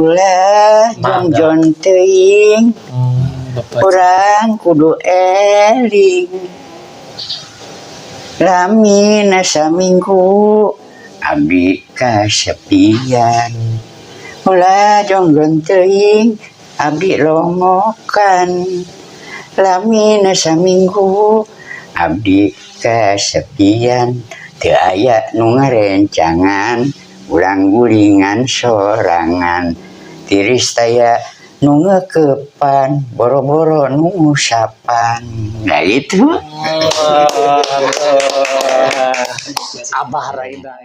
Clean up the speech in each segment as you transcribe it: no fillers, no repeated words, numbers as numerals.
ulah jon teuing urang kudu eling lamin saminggu abdi kasepian ulah jon teuing abdi longokan lamin saminggu abdi kasepian teu aya nu ngarencangan ulang gulingan sorangan tiris taya nu ngeukepan boro-boro nu ngusapan nah itu Abah Raida.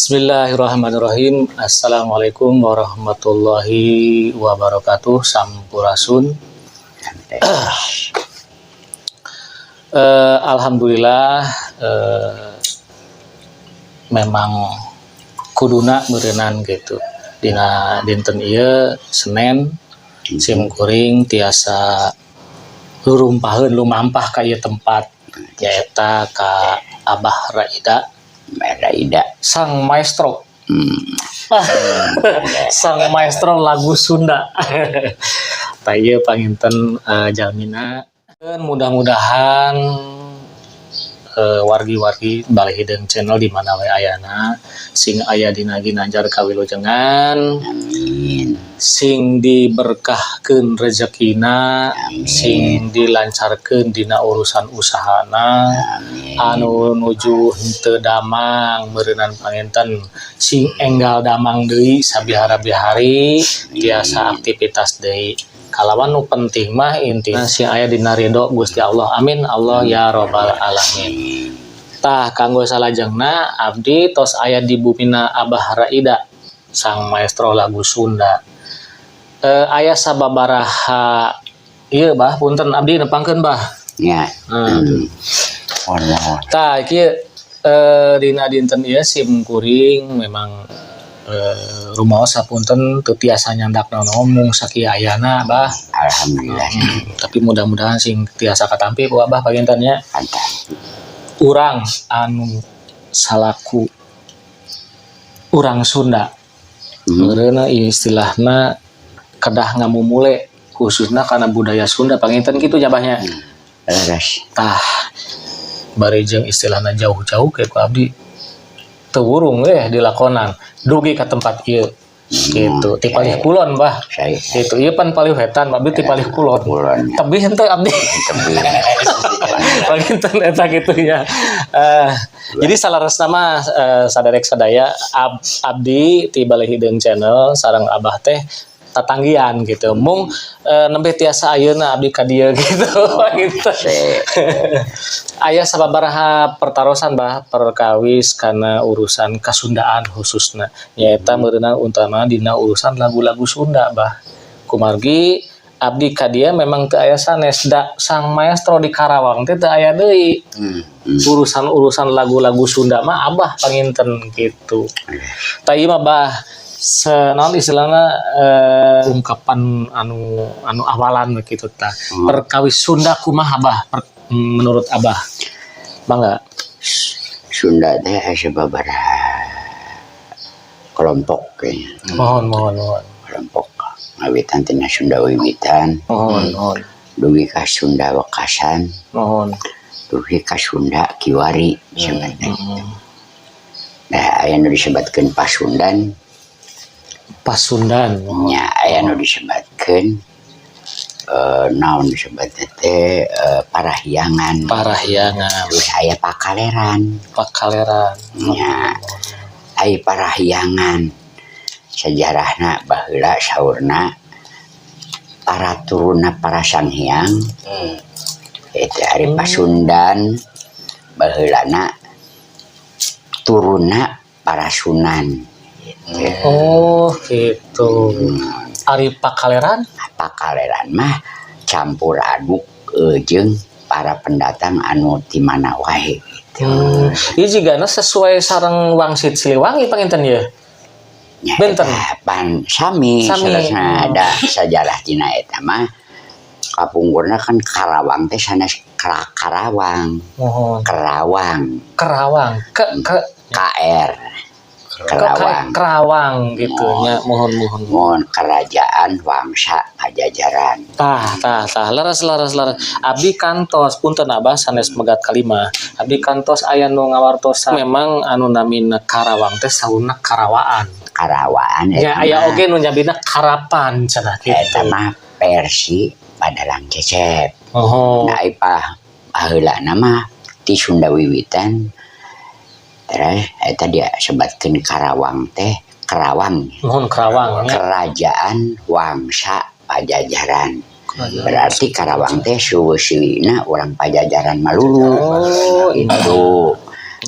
Bismillahirrahmanirrahim. Assalamualaikum warahmatullahi wabarakatuh. Sampurasun. Alhamdulillah memang kuduna meureunnan gitu. Dina dinten ieu Senin sim kuring tiasa lumampah ka ieu tempat nyaeta ka Abah Raida sang maestro sang maestro lagu Sunda taya panginten jalmina mudah-mudahan wargi-wargi balik hidung channel di mana we ayana sing aya dina ginanjar kawilujengan sing diberkahkeun rezekina sing dilancarkeun dina urusan usahana anu nuju henteu damang meureunnan panginten sing enggal damang deui sabihara-bihari tiasa aktivitas deui kalawan nu penting mah intina sing aya dina ridho Gusti Allah amin Allah ya robbal alamin. Tah kanggo salajengna abdi tos aya di bumina Abah Raida sang maestro lagu Sunda. Aya sababaraha ieu bah punten abdi nepangkeun bah ya tah kieu dina dinten ieu sim kuring memang rumaos sapunten teu tiasa nyandakna ngomong sakieu ayana bah alhamdulillah tapi mudah-mudahan sing tiasa katampi ku Abah paginten nya urang anu salaku urang Sunda meureunna istilahna kedah ngamumule khususna karena budaya Sunda panginten kitu jabahnya tah bari jeung istilahna jauh-jauh ke ku abdi teu urung dilakonan dugi ka tempat ieu gitu ti palih kulon bah itu ieu pan palih wetan abdi ti palih kulon tebih henteu abdi panginten eta kitu nya. Jadi salaresna mah saderek sadaya abdi ti Balai Hideung Channel sareng Abah teh tatanggian gitu. Mung nembe tiasa ayeuna abdi ka dieu gitu. Gitu. Aya sababaraha pertarosan bah perkawis kana urusan kasundaan khususna nyaeta meureunna utama dina urusan lagu-lagu Sunda bah. Kumargi abdi ka dieu memang teu aya sanes da sang maestro di Karawang teh teu aya deui. Urusan-urusan lagu-lagu Sunda mah Abah panginten gitu. Tah ieu mah bah naon istilahna ungkapan anu awalan gitu tah. Perkawis Sunda kumaha Abah menurut Abah? Mangga. Sunda teh sababaraha kelompok kayaknya. Mohon. Kelompok ngawitan tina Sunda wiwitan. Mohon. Dugi ka Sunda wekasan. Mohon. Dugi ka Sunda kiwari disebutna gitu. Nah, aya nu disebatkeun Pasundan. Pasundan. Nya aya nu disebatkeun naon disebutna teh parahyangan. Terus aya pakaleran. Nya aya parahyangan. Sejarahna baheula saurna para turunna para sanghyang. Eta ari Pasundan baheulana turunna para sunan. Oh, gitu. Ari pakaleran mah campur aduk jeung para pendatang anu ti mana wae gitu. Ieu jigana sesuai sareng Wangsit Siliwangi panginten ye. Benten pan sami sanesna ada sajarah tina eta mah kapunggurna kan Karawang teh sanes Karawang. Kerawang. KR Kerawang gitu nya mohon kerajaan Wangsa Pajajaran. Tah laras abdi kantos punten Abah sanes megat kalima abdi kantos aya nu ngawartosan memang anu namina Karawang teh sauna Karawaan ya aya oge nu nyabina Karapan cenah kitu eta mah versi Padalang Cecep. Nah baheulana mah ti Sunda wiwitan. Terus eta dia sebatkeun Karawang teh Kerawang. Kerawang. Kerajaan Wangsa Pajajaran. Berarti Karawang teh suweuseulina urang Pajajaran malulu. Itu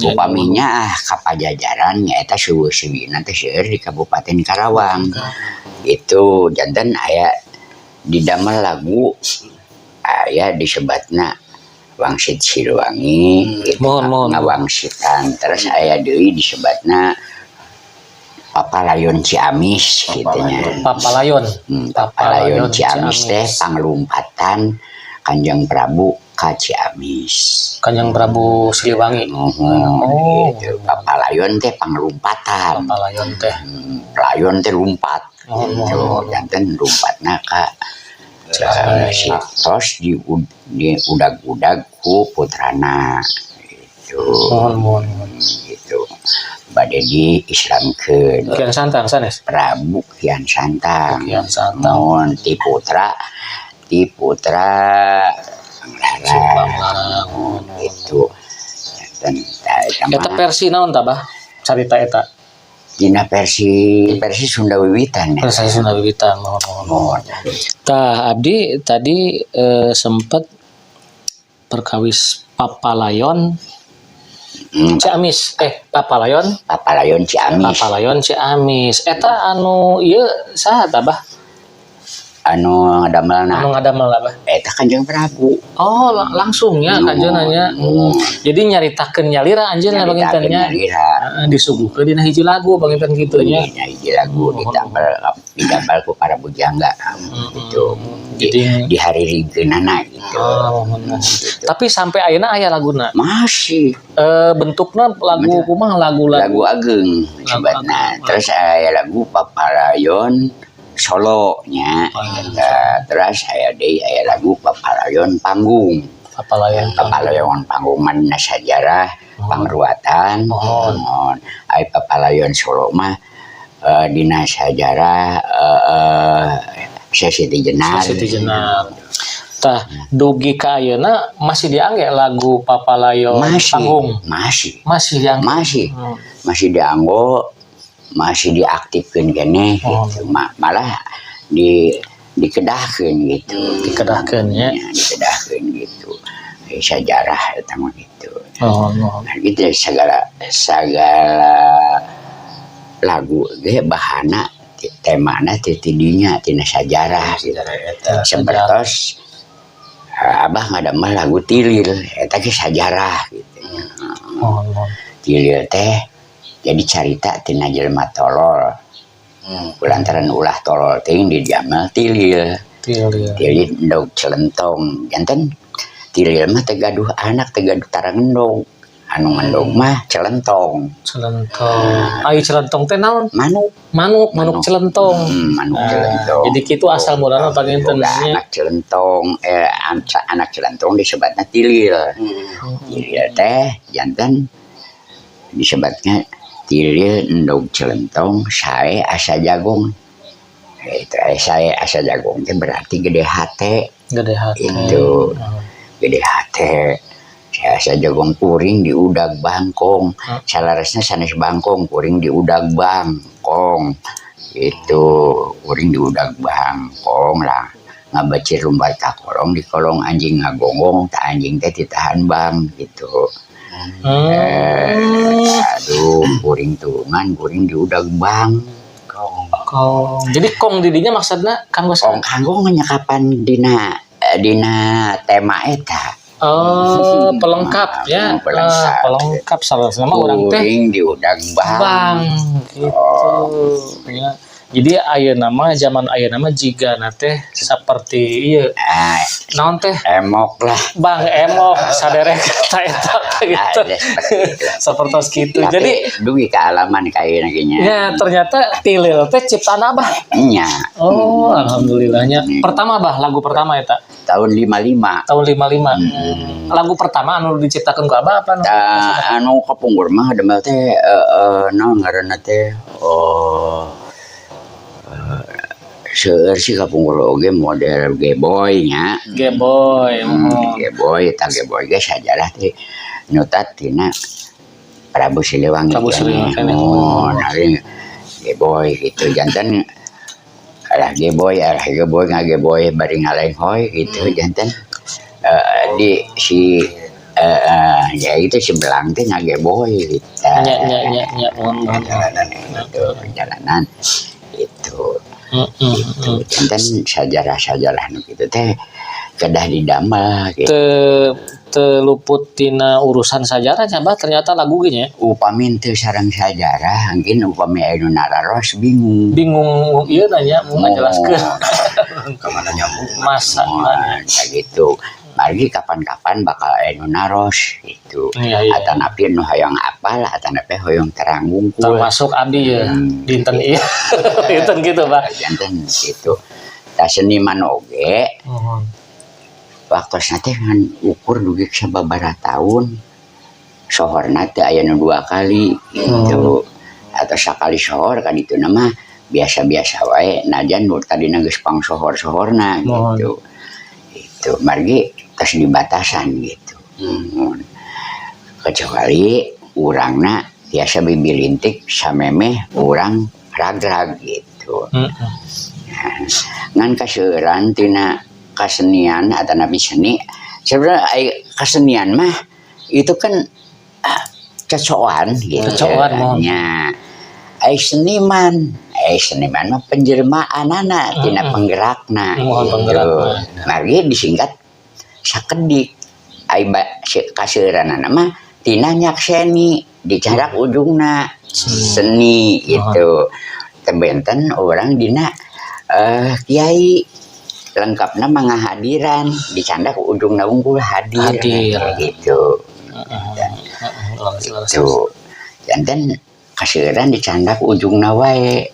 upaminya ka Pajajaran nyaeta suweuseulina teh seueur di Kabupaten Karawang. Itu janten aya didamel lagu aya disebatna Wangsit Siliwangi gitu, ngawangsitan terus aya deui disebatna Papalayon Ciamis gitu nya. Papalayon Ciamis teh panglumpatan Kanjeng Prabu ka Ciamis. Kanjeng Prabu Siliwangi. Gitu. Papalayon teh panglumpatan. Palayon teh lumpat. Gitu. Janten lumpatna ka terus diudag-udag ku putrana gitu. Gitu. Bade diislamkeun. Kian Santang sanes. Prabu Kian Santang. Naon ti putra Panglarang gitu. Dan eta versi naon tah Bah? Carita eta. Dina versi Sunda wiwitan. Versi Sunda wiwitan mohon. Tah abdi tadi sempat perkawis Papalayon Ciamis Papalayon Ciamis eta anu ieu saha tah Bah? Anu ngadamelna Bah? Eta Kanjeng Prabu. Oh, langsungnya kanjeunna nya. Jadi nyaritakeun nyalira anjeunna panginten nya. Disuguhkeun dina hiji lagu panginten kitu nya. Dina hiji lagu didambal ku para bujangga gitu. Jadi di hari rigeunana gitu. Tapi sampai ayeuna aya laguna. Masih. Bentukna lagu kumaha lagu ageung sebenarnya. Terus aya lagu Papalayon Solo nya. Terus aya lagu Papalayon Panggung. Papalayon Panggung mana sajarah pangruatan. Aya Papalayon Solo mah dina sajarah Sesiti Jenar. Tah dugi ka ayeuna masih diangge lagu Papalayo panggung. Masih diangge. Masih dianggo, masih diaktifkeun keneh gitu. Malah dikedahkeun gitu. Dikedahkeun ya. Dikedahkeun gitu. Sejarah eta mah gitu. Nah, gitu segala lagu ge bahana temana ti dinya tina sajarah gitu. Sapertos Abah ngadamel lagu Tilil eta ge sajarah gitu. Tilil teh jadi carita tina jelema tolol. Kulantaran ulah tolol teh dijamel Tilil. Tilil endog celentong. Janten Tilil mah teh gaduh anak teh gaduh tarangendog. Anu ngendog mah celentong. Ai celentong teh naon? Manuk celentong. Manuk celentong. Jadi kitu asal mulana panginten nya. Anak celentong disebutna Tilil. Tilil teh janten disebutnya Tilil endog celentong sae asa jagong. Itu sae asa jagong teh berarti gede hate. Itu gede hate. Asa jagong kuring di udag bangkong. Salaresna sanes bangkong kuring di udag bangkong. Itu kuring di udag bangkong lah. Ngabacir lumbar ka kolong di kolong anjing ngagonggong ta anjing teh ditahan bang gitu. Aduh kuring turungan kuring di udag bang. Jadi kong didinya maksudna kanggo kanggo nyakapan dina tema eta. Pelengkap ya. Pelengkap salah sama orang teh. Kuring di udag bang. Gitu. Ya. Jadi ayeuna mah zaman ayeuna mah jigana teh saperti ieu. Naon teh? Emok lah. Bang emok saderek eta gitu. Sapertos kitu. Jadi dugi kealaman kayeuna ge nya. Ya, ternyata Tilil teh ciptaan Abah. Nya. Alhamdulillahnya. Pertama Bah, lagu pertama eta. Tahun 55. Tahun 55. Lagu pertama anu diciptakeun ku Abah apa? Anu kapungkur mah demel teh naon ngaranna teh seueur si kapungkur oge model G-boy nya. G-boy. G-boy eta G-boy ge sajarah teh nyutat tina Prabu Siliwangi. Nari G-boy gitu janten G-boy G-boy bari ngalain hoy gitu janten di si ya itu si belang teh G-boy gitu. Jalanan itu. Itu janten sajarah nu kitu teh kedah didamel gitu. Teluput tina urusan sajarah coba ternyata lagu ge nya. Upami teu sareng sajarah angin upami anu nararos bingung ieu nanya mau ngajelaskeun ka mana nyambung masa gitu. Margi kapan-kapan bakal anu naros gitu. Atanapi nu hoyong apal atanapi hoyong terang wungkul. Termasuk abdi ya dinten ieu. Dinten gitu, Pak. Dinten gitu. Da seniman oge. Waktosna teh ngan ukur dugi sababaraha taun. Sohorna teh aya nu 2 kali gitu. Atau sakali sohor ka ditu mah biasa-biasa wae najan tadina geus pangsohor-sohorna gitu. Itu margi tos dibatasan gitu. Kecuali urangna biasa bibilintik samemeh urang ragrag gitu. Ngan kaseueuran tina kasenian atau nabi seni sebenarnya kesenian mah itu kan cocokan gitu. Cocokan seniman mah penjelmaanana tina penggerakna gitu. Mari disingkat sakedik kaseueuranana mah tina nyakseni dicarak ujungna seni gitu. Tebenten orang dina kiai lengkapna mangahadiran dicandak ujungna unggul hadir gitu. Janten kaseueuran dicandak ujungna wae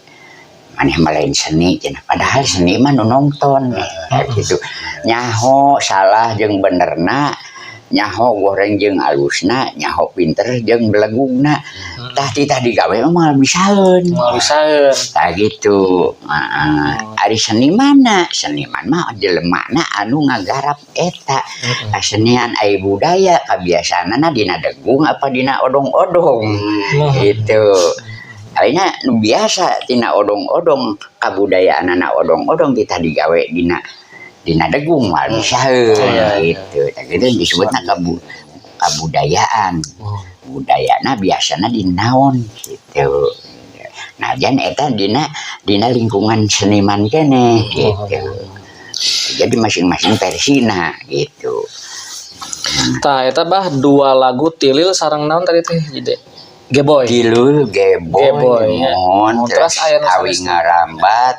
maneh malain seni cenah padahal seni mah nu nongton gitu. Nyaho salah jeung benerna, nyaho goreng jeung alusna, nyaho pinter jeung belegungna. Tah digawe mah bisaeun. Tah gitu. ari seniman mah jelemana anu ngagarap eta kesenian ai budaya kabiasaanana dina degung apa dina odong-odong itu akhirnya nu biasa tina odong-odong kabudayaanana odong-odong kita digawe dina degung mal bisa gitu gitu disebutna kabudayaan budayana biasana di naon gitu. Nah jan eta dina lingkungan seniman kene gitu. Jadi masing-masing versina gitu. Tah eta bah dua lagu Tilil sareng naon tadi teh Jide? Geboy. Tilul Geboy. Terus aya Awi ngarambat.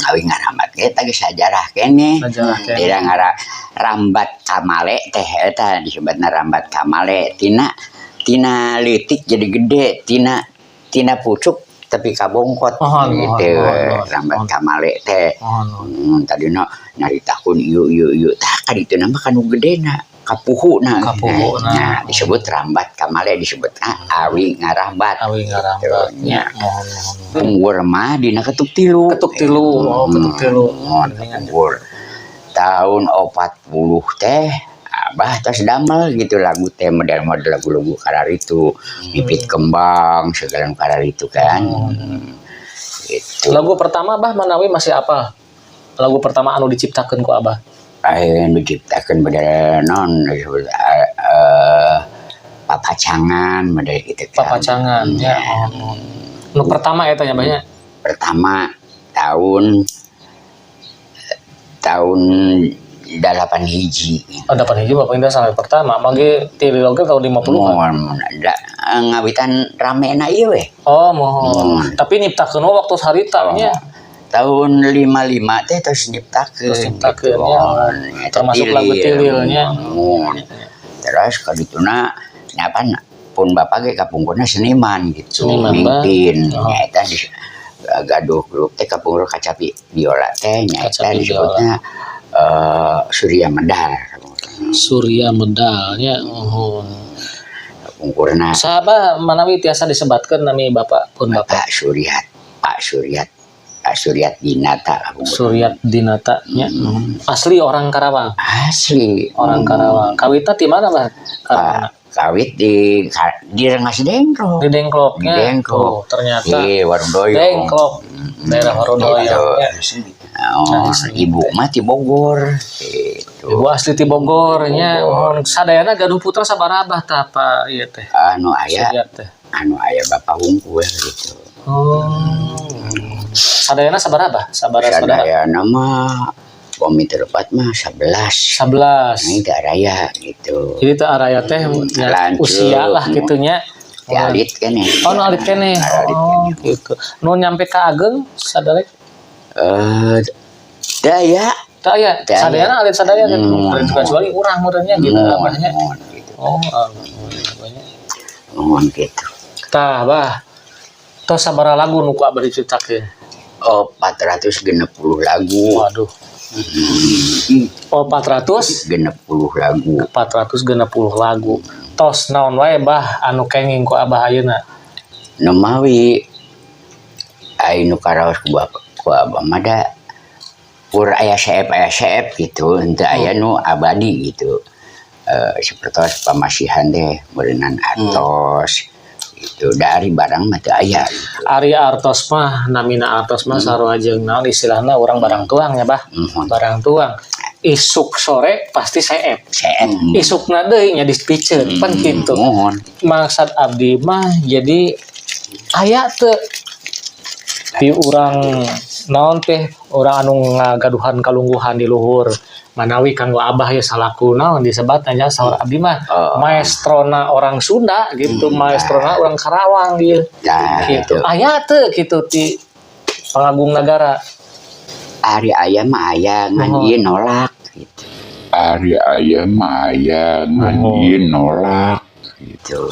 Awi ngarambat eta ge sajarah kene. Tidak ngarambat kamale teh eta disebutna rambat kamale tina leutik jadi gede tina pucuk tapi kabongkot gitu rambat kamale teh tadina nyaritakeun ieu tah kaditu mah kanu gedena kapuhuna nah disebut rambat kamale disebutna awi ngarambat nya punggur mah dina ketuk tilu tahun 40 teh Abah tos damel gitu lagu teh model-model lagu-lagu karar itu Bibit Kembang segala karar itu kan gitu. Lagu pertama Abah manawi masih apa? Lagu pertama anu diciptakeun ku Abah? Anu diciptakeun model non papacangan model gitu kan. Papacangan ya. Nu pertama eta nya banyak. Pertama tahun 8 hiji. Oh 8 hiji Bapak Indah sampai pertama. Mangge Tilil oge tahun 50-an. Ngawitan ramena ieu we. Oh mohon. Tapi nyiptakeun waktu harita nya. Tahun 55 teh terus nyiptakeun ya. Termasuk lagu Tilil nya. Terus kadituna nyapan pun bapak ge kapungkurna seniman gitu. Mimpin nyaeta gaduh grup teh kapungkur kacapi biola teh nyaeta disebutna Surya Medal nya pungkurna saha manawi tiasa disebatkeun nami Bapak pun Bapak Pak Suryat Dinata nya asli orang Karawang Karawang kawitna di mana Bang kawit di Rengas Dengklok ternyata di Warung Doyong Dengklok daerah Warung Doyong ibu mah ti Bogor gitu. Ibu asli ti Bogor nya. Sadayana gaduh putra sabaraha tah apa ieu teh? Anu aya bapak hungkul gitu. Sadayana sabaraha? Sadayana mah Pomi terepat mah 11. Nah, itu araya gitu. Jadi teh araya teh usia lah gitunya. Ti alit keneh. Oh, nu alit keneh. Gitu. Nu nyampe ka Ageng sadarek? Daya. Sadayana alit sadaya kan. Kecuali urang meureunnya gitu abahnya. Gitu. Tah, Bah. Tos sabaraha lagu nu ku Abah diciptakeun? 460 lagu. Waduh. 460 lagu. 460 lagu. Tos naon wae Bah anu kenging ku Abah ayeuna? Nu mawi ai nu karaos ku Abah mah da pur aya saep gitu henteu aya nu abadi gitu. Sapertos pamasihan teh beureunan Artos gitu dari barang mah teu aya gitu. Ari Artos mah namina Artos mah sarua jeung naon istilahna urang barang tuang ya Bah. Barang tuang. Isuk sore pasti saep. Isukna deui nya dipiceun pan kitu. Maksud abdi mah jadi aya teu di urang naon teh urang anu ngagaduhan kalungguhan di luhur manawi kanggo Abah ya salaku naon disebatnya saur abdi mah maestrona orang Sunda gitu maestrona orang Karawang gitu gitu aya teu kitu ti pangagung negara ari aya mah aya ngan ieu nolak gitu ari aya mah aya ngan ieu nolak gitu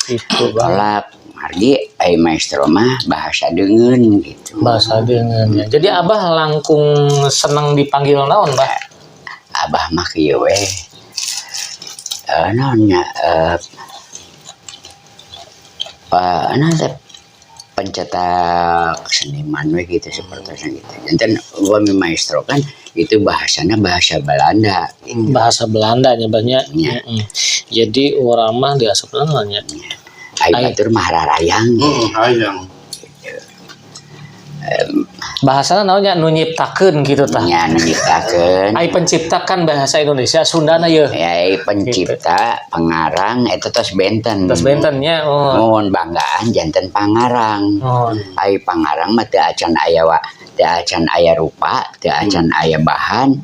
gitu nolak Margi, maestro mah bahasa deungeun gitu. Bahasa deungeun ya. Jadi Abah langkung seneng dipanggil naon, Bah? Abah mah kieu we. Naonnya pencetak seniman we gitu seperti gitu. Jantan wami maestro kan itu bahasanya bahasa Belanda. Gitu. Bahasa Belandanya banyak. Ya. Jadi orang mah di asap Belandanya. Ai batur mah hararayang. Hayang. Bahasana naonnya nu nyiptakeun gitu tah. Nya nyiptakeun. Ai penciptakan bahasa Indonesia Sundana ye. Ya ai pencipta, pengarang eta tos benten. Terus bentennya Mohon banggaan janten pangarang. Ai pangarang mah teu acan aya rupa, teu acan aya bahan.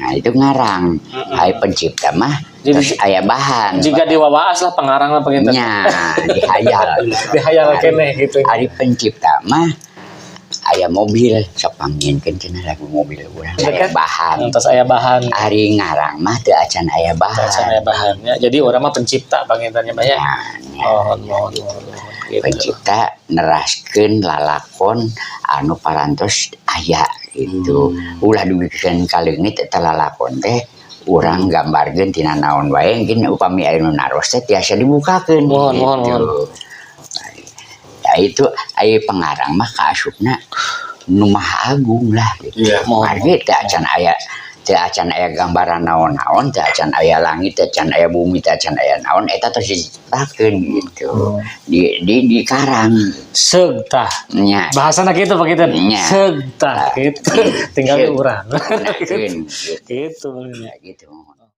Nah itu ngarang. Ai pencipta mah terus aya bahan. Jika diwawaas lah pengarang lah penginten. Nya dihayal. Dihayal keneh gitu. Ari pencipta mah aya mobil sok pangieunkeun cenah lagu mobil urang aya bahan. Terus aya bahan. Ari ngarang mah teu acan aya bahan. Acan aya bahannya. Jadi orang mah pencipta pangintennya banyak. Mohon. Gitu. Pencipta neraskeun lalakon anu parantos aya gitu. Ulah dubikeun kaleungit eta lalakon teh urang gambarkeun tina naon wae engkin upami aya nu naros teh tiasa dibukakeun. Mohon. Ya itu aya pengarang mah kaasupna nu maha agung lah gitu. Iya. Margi teu acan aya gambaran naon-naon, teu acan aya langit, teu acan aya bumi, teu acan aya naon eta tos diciptakeun gitu. Di karang Seug tah. nya. Bahasana kitu begitu. Nya. Seug tah gitu. Tinggal urang. Gitu. Gitu. Gitu.